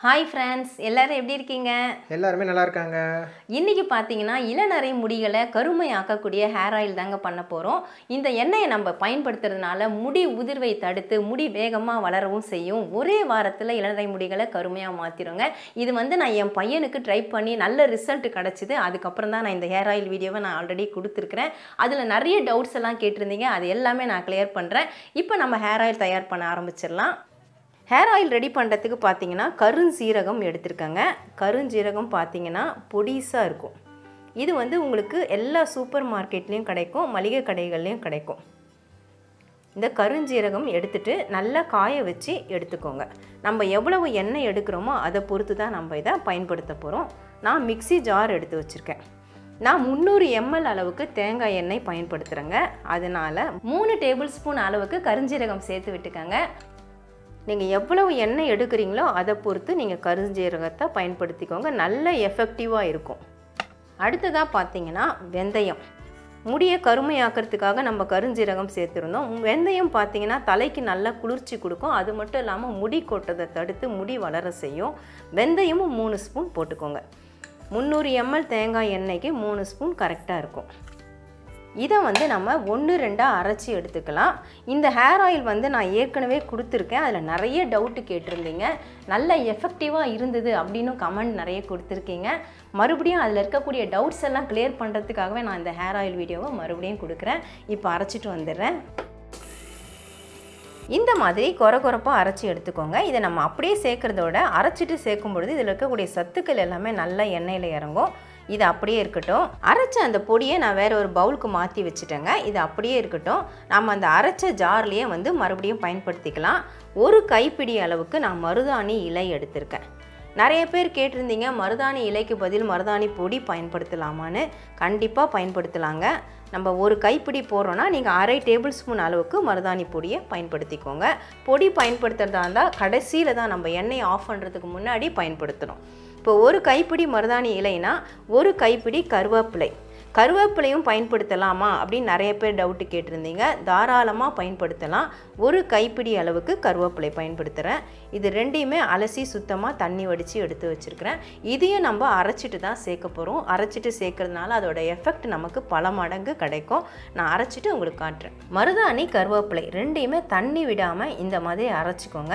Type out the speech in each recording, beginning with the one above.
Hi friends, எல்லாரும் எப்படி இருக்கீங்க? எல்லாரும் நல்லா இருக்காங்க. இன்னைக்கு பாத்தீங்கன்னா இளநரை முடிகளை கருமையாக்கக்கூடிய ஹேர் ஆயில் தாங்க பண்ண போறோம். இந்த எண்ணெயை நம்ம பயன்படுத்துறதுனால முடி உதிர்வை தடுத்து முடி வேகமா வளரவும் செய்யும். ஒரே வாரத்துல இளநரை முடிகளை கருமையா மாத்திருங்க. இது நான் என் பையனுக்கு ட்ரை பண்ணி நல்ல ரிசல்ட் கிடைச்சது. அதுக்கு அப்புறம் தான் நான் இந்த ஹேர் ஆயில் வீடியோவை நான் ஆல்ரெடி கொடுத்திருக்கேன். அதுல நிறைய டவுட்ஸ் எல்லாம் கேட்டிருந்தீங்க. அது எல்லாமே நான் கிளியர் பண்றேன். இப்போ நம்ம ஹேர் ஆயில் தயார் பண்ண ஆரம்பிச்சிடலாம். ஹேர் ஆயில் ரெடி பண்ணுறதுக்கு பார்த்தீங்கன்னா கருஞ்சீரகம் எடுத்துருக்கேங்க. கருஞ்சீரகம் பார்த்தீங்கன்னா பொடிசாக இருக்கும். இது உங்களுக்கு எல்லா சூப்பர் மார்க்கெட்லேயும் கிடைக்கும், மளிகை கடைகள்லேயும் கிடைக்கும். இந்த கருஞ்சீரகம் எடுத்துட்டு நல்லா காய வச்சு எடுத்துக்கோங்க. நம்ம எவ்வளவு எண்ணெய் எடுக்கிறோமோ அதை பொறுத்து தான் நம்ம இதை பயன்படுத்த போகிறோம். நான் மிக்ஸி ஜார் எடுத்து வச்சுருக்கேன். நான் 300 ml அளவுக்கு தேங்காய் எண்ணெய் பயன்படுத்துகிறேங்க. அதனால் 3 டேபிள் ஸ்பூன் அளவுக்கு கருஞ்சீரகம் சேர்த்து விட்டுக்கோங்க. நீங்கள் எவ்வளவு எண்ணெய் எடுக்கிறீங்களோ அதை பொறுத்து நீங்கள் கருஞ்சீரகத்தை பயன்படுத்திக்கோங்க. நல்ல எஃபெக்டிவாக இருக்கும். அடுத்ததாக பார்த்தீங்கன்னா வெந்தயம். முடியை கருமையாக்கிறதுக்காக நம்ம கருஞ்சீரகம் சேர்த்துருந்தோம். வெந்தயம் பார்த்தீங்கன்னா தலைக்கு நல்லா குளிர்ச்சி கொடுக்கும். அது மட்டும் இல்லாமல் முடி கொட்டதை தடுத்து முடி வளர செய்யும். வெந்தயமும் 3 ஸ்பூன் போட்டுக்கோங்க. 300 ml தேங்காய் எண்ணெய்க்கு 3 ஸ்பூன் கரெக்டாக இருக்கும். இதை நம்ம 1-2 அரைச்சி எடுத்துக்கலாம். இந்த ஹேர் ஆயில் நான் ஏற்கனவே கொடுத்துருக்கேன். அதில் நிறைய டவுட்டு கேட்டிருந்தீங்க. நல்ல எஃபெக்டிவாக இருந்தது அப்படின்னு கமெண்ட் நிறைய கொடுத்துருக்கீங்க. மறுபடியும் அதில் இருக்கக்கூடிய டவுட்ஸ் எல்லாம் கிளியர் பண்ணுறதுக்காகவே நான் இந்த ஹேர் ஆயில் வீடியோவை மறுபடியும் கொடுக்குறேன். இப்போ அரைச்சிட்டு வந்துடுறேன். இந்த மாதிரி கொரப்பாக அரைச்சி எடுத்துக்கோங்க. இதை நம்ம அப்படியே சேர்க்குறதோட அரைச்சிட்டு சேர்க்கும் பொழுது இதில் இருக்கக்கூடிய சத்துக்கள் எல்லாமே நல்லா எண்ணெயில் இறங்கும். இது அப்படியே இருக்கட்டும். அரைச்ச அந்த பொடியை நான் வேறு ஒரு பவுலுக்கு மாற்றி வச்சுட்டேங்க. இது அப்படியே இருக்கட்டும். நம்ம அந்த அரைச்ச ஜார்லேயே மறுபடியும் பயன்படுத்திக்கலாம். ஒரு கைப்பிடி அளவுக்கு நான் மருதாணி இலை எடுத்திருக்கேன். நிறைய பேர் கேட்டிருந்தீங்க மருதாணி இலைக்கு பதில் மருதாணி பொடி பயன்படுத்தலாமான்னு. கண்டிப்பாக பயன்படுத்தலாங்க. நம்ம ஒரு கைப்பிடி போடுறோன்னா நீங்கள் 1/2 டேபிள் ஸ்பூன் அளவுக்கு மருதாணி பொடியை பயன்படுத்திக்கோங்க. பொடி பயன்படுத்துகிறதா இருந்தால் கடைசியில் தான் நம்ம எண்ணெயை ஆஃப் பண்ணுறதுக்கு முன்னாடி பயன்படுத்தணும். இப்போ ஒரு கைப்பிடி மருதாணி இலைனா ஒரு கைப்பிடி கருவேப்பிலையும் பயன்படுத்தலாமா அப்படின்னு நிறைய பேர் டவுட்டு கேட்டிருந்தீங்க. தாராளமாக பயன்படுத்தலாம். ஒரு கைப்பிடி அளவுக்கு கருவேப்பிலை பயன்படுத்துகிறேன். இது ரெண்டையுமே அலசி சுத்தமாக தண்ணி வடித்து எடுத்து வச்சுருக்கிறேன். இதையும் நம்ம அரைச்சிட்டு தான் சேர்க்க போகிறோம். அரைச்சிட்டு சேர்க்கறதுனால அதோட எஃபெக்ட் நமக்கு பல மடங்கு கிடைக்கும். நான் அரைச்சிட்டு உங்களுக்கு காட்டுறேன். மருதாணி கருவேப்பிலை ரெண்டையுமே தண்ணி விடாமல் இந்த மாதிரி அரைச்சிக்கோங்க.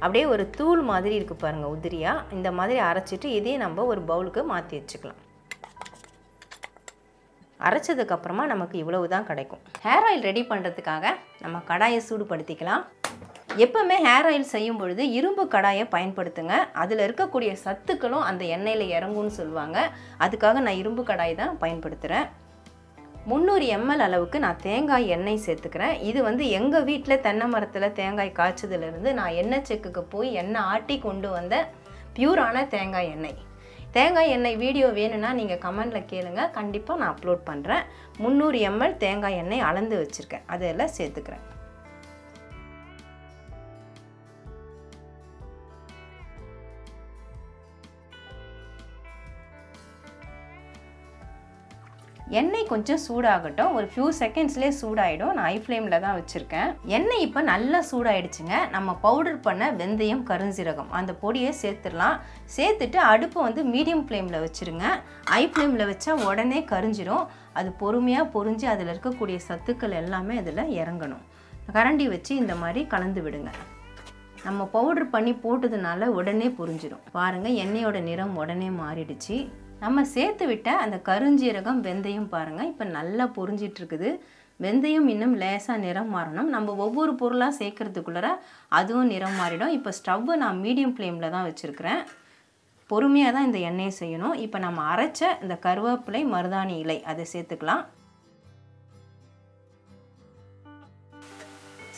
அப்படியே ஒரு தூள் மாதிரி இருக்குது பாருங்கள், உதிரியாக. இந்த மாதிரி அரைச்சிட்டு இதையும் நம்ம ஒரு பவுலுக்கு மாற்றி வச்சுக்கலாம். அரைச்சதுக்கப்புறமா நமக்கு இவ்வளவு தான் கிடைக்கும். ஹேர் ஆயில் ரெடி பண்ணுறதுக்காக நம்ம கடாயை சூடுபடுத்திக்கலாம். எப்போவுமே ஹேர் ஆயில் செய்யும் பொழுது இரும்பு கடாயை பயன்படுத்துங்க. அதில் இருக்கக்கூடிய சத்துக்களும் அந்த எண்ணெயில் இறங்கும்னு சொல்லுவாங்க. அதுக்காக நான் இரும்பு கடாய் தான் பயன்படுத்துகிறேன். 300 ml அளவுக்கு நான் தேங்காய் எண்ணெய் சேர்த்துக்கிறேன். இது எங்கள் வீட்டில் தென்னை மரத்தில் தேங்காய் காய்ச்சதுலேருந்து நான் எண்ணெய் செக்குக்கு போய் எண்ணெய் ஆட்டி கொண்டு வந்த பியூரான தேங்காய் எண்ணெய். தேங்காய் எண்ணெய் வீடியோ வேணும்னா நீங்கள் கமெண்டில் கேளுங்க. கண்டிப்பாக நான் அப்லோட் பண்ணுறேன். 300 ml தேங்காய் எண்ணெய் அளந்து வச்சுருக்கேன். அதெல்லாம் சேர்த்துக்கிறேன். எண்ணெய் கொஞ்சம் சூடாகட்டும். ஒரு ஃபியூ செகண்ட்ஸ்லேயே சூடாகிடும். நான் ஹை ஃப்ளேமில் தான் வச்சுருக்கேன். எண்ணெய் இப்போ நல்லா சூடாயிடுச்சுங்க. நம்ம பவுடர் பண்ண வெந்தயம் கருஞ்சீரகம் அந்த பொடியை சேர்த்துடலாம். சேர்த்துட்டு அடுப்பு மீடியம் ஃப்ளேமில் வச்சுருங்க. ஹை ஃப்ளேமில் வச்சா உடனே கரிஞ்சிடும். அது பொறுமையாக பொரிஞ்சு அதில் இருக்கக்கூடிய சத்துக்கள் எல்லாமே அதில் இறங்கணும். கரண்டி வச்சு இந்த மாதிரி கலந்து விடுங்க. நம்ம பவுடர் பண்ணி போட்டதுனால உடனே பொரிஞ்சிடும். பாருங்கள், எண்ணெயோட நிறம் உடனே மாறிடுச்சு. நம்ம சேர்த்து விட்ட அந்த கருஞ்சீரகம் வெந்தயம் பாருங்கள் இப்போ நல்லா பொரிஞ்சிட்ருக்குது. வெந்தயம் இன்னும் லேசாக நிறம் மாறணும். நம்ம ஒவ்வொரு பொருளாக சேர்க்கறதுக்குள்ளே அதுவும் நிறம் மாறிடும். இப்போ ஸ்டவ்வை நான் மீடியம் ஃப்ளேமில் தான் வச்சுருக்கிறேன். பொறுமையாக தான் இந்த எண்ணெயை செய்யணும். இப்போ நம்ம அரைச்ச இந்த கருவேப்பிலை மருதாணி இலை அதை சேர்த்துக்கலாம்.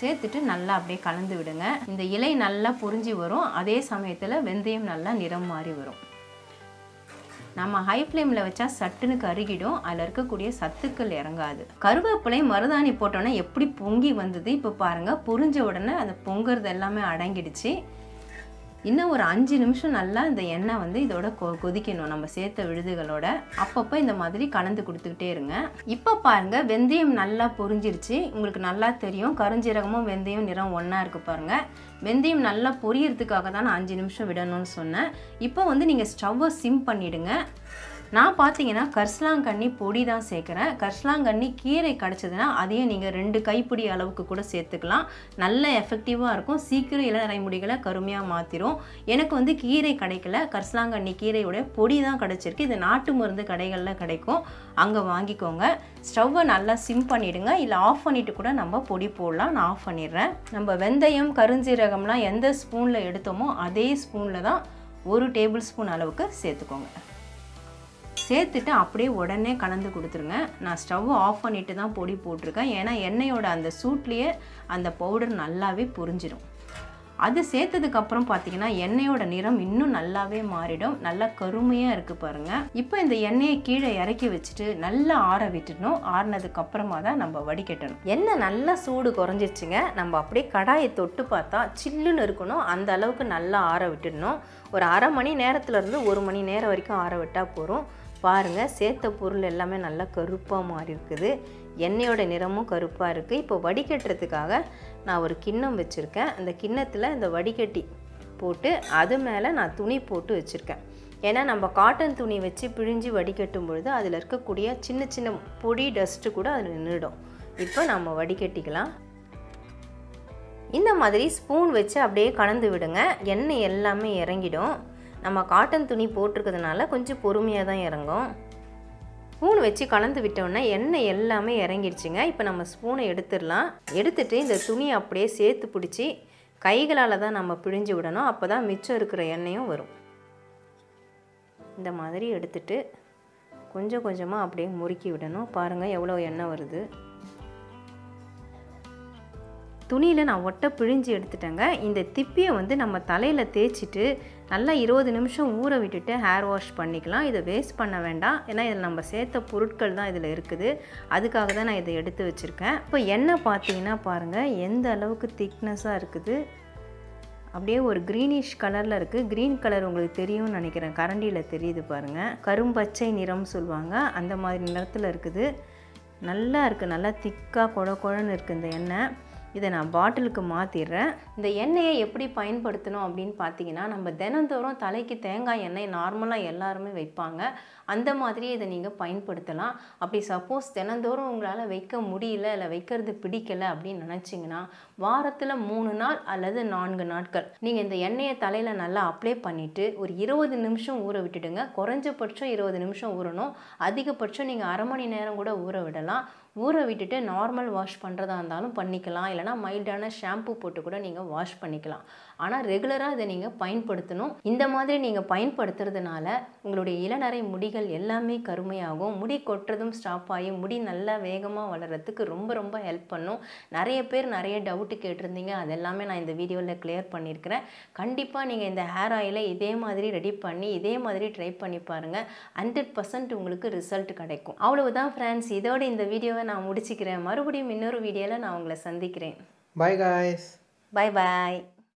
சேர்த்துட்டு நல்லா அப்படியே கலந்து விடுங்க. இந்த இலை நல்லா பொரிஞ்சு வரும். அதே சமயத்தில் வெந்தயம் நல்லா நிறம் மாறி வரும். நம்ம ஹை ஃப்ளேமில் வச்சா சட்டுன்னு கருகிடும். அதில் இருக்கக்கூடிய சத்துக்கள் இறங்காது. கருவேப்பிலை மருதாணி போட்டோன்னே எப்படி பொங்கி வந்தது இப்போ பாருங்கள். பொரிஞ்ச உடனே அந்த பொங்குறது எல்லாமே அடங்கிடுச்சு. இன்னும் ஒரு 5 நிமிஷம் நல்லா இந்த எண்ணெய் வந்து இதோட கொதிக்கணும் நம்ம சேர்த்த விழுதுகளோட. அப்பப்போ இந்த மாதிரி கலந்து கொடுத்துக்கிட்டே இருங்க. இப்போ பாருங்க வெந்தயம் நல்லா பொரிஞ்சிருச்சு. உங்களுக்கு நல்லா தெரியும் கருஞ்சீரகமும் வெந்தயம் நிறம் ஒன்றா இருக்குது பாருங்கள். வெந்தயம் நல்லா பொரியறதுக்காக தான் நான் 5 நிமிஷம் விடணும்னு சொன்னேன். இப்போ வந்து நீங்கள் ஸ்டவ்வை சிம் பண்ணிவிடுங்க. நான் பார்த்தீங்கன்னா கரிசலாங்கண்ணி பொடி தான் சேர்க்குறேன். கரிசலாங்கண்ணி கீரை கிடச்சதுன்னா அதையும் நீங்கள் 2 கைப்பிடி அளவுக்கு கூட சேர்த்துக்கலாம். நல்ல எஃபெக்டிவாக இருக்கும். சீக்கிரம் இளநரை முடிகளை கருமையாக மாற்றிடும். எனக்கு வந்து கீரை கிடைக்கல, கரிசலாங்கண்ணி கீரையோட பொடி தான் கிடச்சிருக்கு. இது நாட்டு மருந்து கடைகளில் கிடைக்கும், அங்கே வாங்கிக்கோங்க. ஸ்டவ்வை நல்லா சிம் பண்ணிவிடுங்க, இல்லை ஆஃப் பண்ணிவிட்டு கூட நம்ம பொடி போடலாம். நான் ஆஃப் பண்ணிடுறேன். நம்ம வெந்தயம் கருஞ்சீரகம்லாம் எந்த ஸ்பூனில் எடுத்தோமோ அதே ஸ்பூனில் தான் 1 டேபிள் ஸ்பூன் அளவுக்கு சேர்த்துக்கோங்க. சேர்த்துட்டு அப்படியே உடனே கலந்து கொடுத்துருங்க. நான் ஸ்டவ் ஆஃப் பண்ணிட்டு தான் பொடி போட்டிருக்கேன். ஏன்னா எண்ணெயோட அந்த சூட்லேயே அந்த பவுடர் நல்லாவே புரிஞ்சிடும். அது சேர்த்ததுக்கப்புறம் பார்த்தீங்கன்னா எண்ணெயோட நிறம் இன்னும் நல்லாவே மாறிடும். நல்லா கருமையாக இருக்குது பாருங்கள். இப்போ இந்த எண்ணெயை கீழே இறக்கி வச்சுட்டு நல்லா ஆற விட்டுடணும். ஆறினதுக்கப்புறமா தான் நம்ம வடிகட்டணும். எண்ணெய் நல்லா சூடு குறைஞ்சிருச்சுங்க. நம்ம அப்படியே கடாயை தொட்டு பார்த்தா சில்லுன்னு இருக்கணும். அந்த அளவுக்கு நல்லா ஆற விட்டுடணும். ஒரு அரை மணி நேரத்துலேருந்து 1 மணி நேரம் வரைக்கும் ஆற விட்டால் போகிறோம். பாருங்கள் சேர்த்த பொருள் எல்லாமே நல்லா கருப்பாக மாறி இருக்குது. எண்ணெயோட நிறமும் கருப்பாக இருக்குது. இப்போ வடிகட்டுறதுக்காக நான் ஒரு கிண்ணம் வச்சுருக்கேன். அந்த கிண்ணத்தில் இந்த வடிகட்டி போட்டு அது மேலே நான் துணி போட்டு வச்சுருக்கேன். ஏன்னா நம்ம காட்டன் துணி வச்சு பிழிஞ்சு வடிகட்டும் பொழுது அதில் இருக்கக்கூடிய சின்ன சின்ன பொடி டஸ்ட்டு கூட அதில் நின்றுடும். இப்போ நம்ம வடிகட்டிக்கலாம். இந்த மாதிரி ஸ்பூன் வச்சு அப்படியே கலந்து விடுங்க. எண்ணெய் எல்லாமே இறங்கிடும். நம்ம காட்டன் துணி போட்டிருக்கிறதுனால கொஞ்சம் பொறுமையாக தான் இறங்கும். ஸ்பூன் வச்சு கலந்து விட்டோன்னா எண்ணெய் எல்லாமே இறங்கிடுச்சுங்க. இப்போ நம்ம ஸ்பூனை எடுத்துடலாம். எடுத்துகிட்டு இந்த துணியை அப்படியே சேர்த்து பிடிச்சி கைகளால் தான் நம்ம பிழிஞ்சு விடணும். அப்போ தான் மிச்சம் இருக்கிற எண்ணெயும் வரும். இந்த மாதிரி எடுத்துட்டு கொஞ்சம் கொஞ்சமாக அப்படியே முறுக்கி விடணும். பாருங்கள் எவ்வளோ எண்ணெய் வருது. துணியில் நான் ஒட்டை பிழிஞ்சு எடுத்துட்டேங்க. இந்த திப்பியை வந்து நம்ம தலையில் தேய்ச்சிட்டு நல்லா 20 நிமிஷம் ஊற விட்டுட்டு ஹேர் வாஷ் பண்ணிக்கலாம். இதை வேஸ்ட் பண்ண வேண்டாம். ஏன்னா இதில் நம்ம சேர்த்த பொருட்கள் தான் இதில் இருக்குது. அதுக்காக தான் நான் இதை எடுத்து வச்சுருக்கேன். இப்போ எண்ணெய் பார்த்தீங்கன்னா பாருங்கள் எந்த அளவுக்கு திக்னஸாக இருக்குது. அப்படியே ஒரு க்ரீனிஷ் கலரில் இருக்குது. க்ரீன் கலர் உங்களுக்கு தெரியும்னு நினைக்கிறேன். கரண்டியில் தெரியுது பாருங்கள். கரும்பச்சை நிறம் சொல்லுவாங்க, அந்த மாதிரி நிறத்தில் இருக்குது. நல்லா இருக்குது. நல்லா திக்காக குழன்னு இருக்குது இந்த எண்ணெய். இதை நான் பாட்டிலுக்கு மாற்றிடுறேன். இந்த எண்ணெயை எப்படி பயன்படுத்தணும் அப்படின்னு பார்த்தீங்கன்னா, நம்ம தினந்தோறும் தலைக்கு தேங்காய் எண்ணெய் நார்மலாக எல்லாருமே வைப்பாங்க. அந்த மாதிரி இதை நீங்கள் பயன்படுத்தலாம். அப்படி சப்போஸ் தினந்தோறும் உங்களால் வைக்க முடியல, இல்லை வைக்கிறது பிடிக்கலை அப்படின்னு நினச்சிங்கன்னா வாரத்தில் 3 நாள் அல்லது 4 நாட்கள் நீங்கள் இந்த எண்ணெயை தலையில் நல்லா அப்ளை பண்ணிவிட்டு ஒரு 20 நிமிஷம் ஊற விட்டுடுங்க. குறைஞ்சபட்சம் 20 நிமிஷம் ஊறணும். அதிகபட்சம் நீங்கள் அரை மணி நேரம் கூட ஊற விடலாம். ஊற விட்டுட்டு நார்மல் வாஷ் பண்ணுறதா இருந்தாலும் பண்ணிக்கலாம். இல்லைனா மைல்டான ஷாம்பு போட்டு கூட நீங்கள் வாஷ் பண்ணிக்கலாம். ஆனால் ரெகுலராக இதை நீங்கள் பயன்படுத்தணும். இந்த மாதிரி நீங்கள் பயன்படுத்துறதுனால உங்களுடைய இளநரை முடிகள் எல்லாமே கருமையாகும். முடி கொட்டுறதும் ஸ்டாப் ஆகி முடி நல்லா வேகமாக வளர்கிறதுக்கு ரொம்ப ரொம்ப ஹெல்ப் பண்ணும். நிறைய பேர் நிறைய டவுட்டு கேட்டிருந்தீங்க. அதெல்லாமே நான் இந்த வீடியோவில் கிளியர் பண்ணியிருக்கிறேன். கண்டிப்பாக நீங்கள் இந்த ஹேர் ஆயிலை இதே மாதிரி ரெடி பண்ணி இதே மாதிரி ட்ரை பண்ணி பாருங்கள். 100% உங்களுக்கு ரிசல்ட் கிடைக்கும். அவ்வளவுதான் ஃப்ரெண்ட்ஸ். இதோட இந்த வீடியோவை நான் முடிச்சுக்கிறேன். மறுபடியும் இன்னொரு வீடியோவில் நான் உங்களை சந்திக்கிறேன். Bye guys. Bye bye.